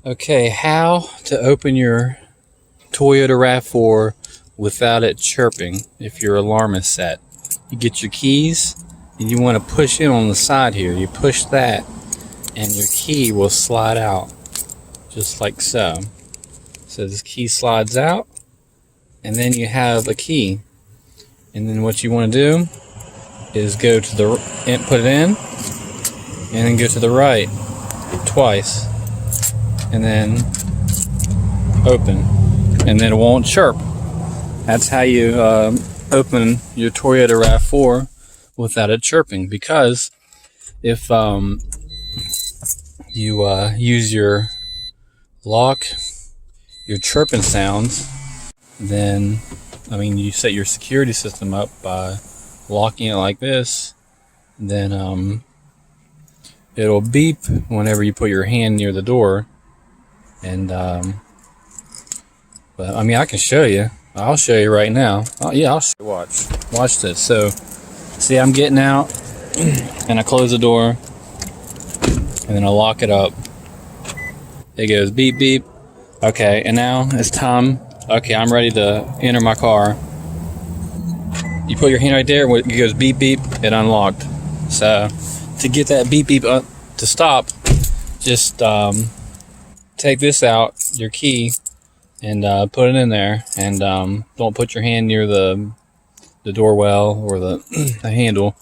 Okay, how to open your Toyota RAV4 without it chirping if your alarm is set. You get your keys and you want to push in on the side here. You push that and your key will slide out just like so. So this key slides out and then you have a key. And then what you want to do is go to the and put it in and then go to the right twice and then open, and then it won't chirp. That's how you open your Toyota RAV4 without it chirping, because if you use your lock, your chirping sounds, then you set your security system up by locking it like this, then it'll beep whenever you put your hand near the door. And but I can show you. I'll show you right now. Yeah, I'll show you. Watch this. So see, I'm getting out and I close the door and then I lock it up. It goes beep beep. Okay, and now it's time. Okay, I'm ready to enter my car. You put your hand right there, it goes beep beep, it unlocked. So to get that beep beep to stop, just take this out, your key, and put it in there, and don't put your hand near the doorwell or the handle,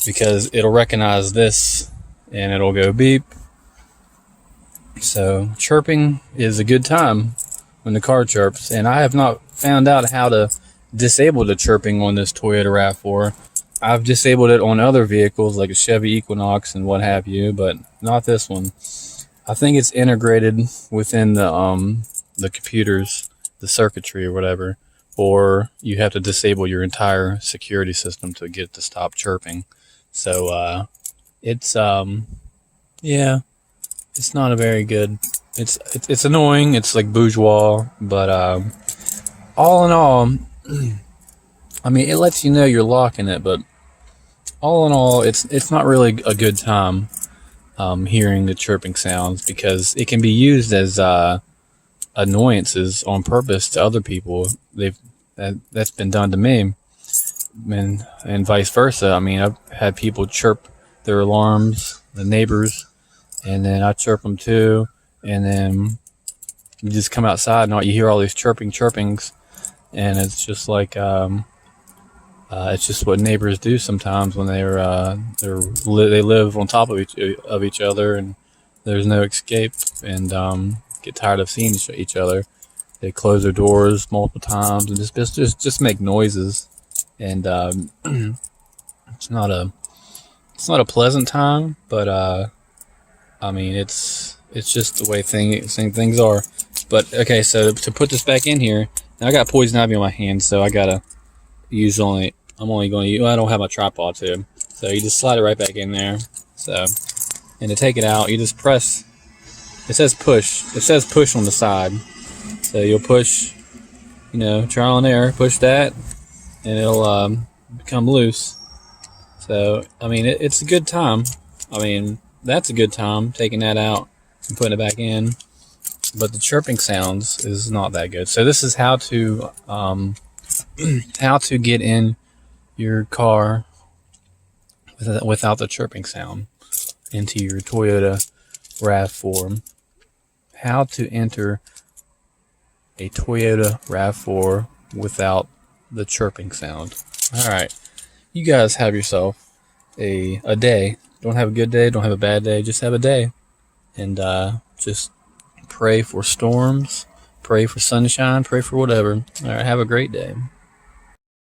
because it'll recognize this and it'll go beep. So chirping is a good time when the car chirps, and I have not found out how to disable the chirping on this Toyota RAV4. I've disabled it on other vehicles like a Chevy Equinox and what have you, but not this one. I think it's integrated within the computers, the circuitry or whatever, or you have to disable your entire security system to get it to stop chirping. So it's yeah, it's not a very good. It's annoying. It's like bourgeois, but all in all, it lets you know you're locking it, but all in all, it's not really a good time hearing the chirping sounds, because it can be used as annoyances on purpose to other people. That's been done to me, and vice versa. I've had people chirp their alarms, the neighbors, and then I chirp them too, and then you just come outside and you hear all these chirpings, and it's just like it's just what neighbors do sometimes when they live on top of each other, and there's no escape, and get tired of seeing each other. They close their doors multiple times and just make noises, and it's not a pleasant time, but it's just the way things are. But okay, so to put this back in here, now I got poison ivy on my hand, so I gotta use I'm only going to use, I don't have my tripod too, so you just slide it right back in there. So, and to take it out, you just press. It says push on the side, so you'll push, trial and error, push that, and it'll become loose. So it's a good time. That's a good time, taking that out and putting it back in, but the chirping sounds is not that good. So this is how to get in your car without the chirping sound into your Toyota RAV4. How to enter a Toyota RAV4 without the chirping sound. Alright, you guys have yourself a day. Don't have a good day, don't have a bad day, just have a day. And just pray for storms, pray for sunshine, pray for whatever. Alright, have a great day.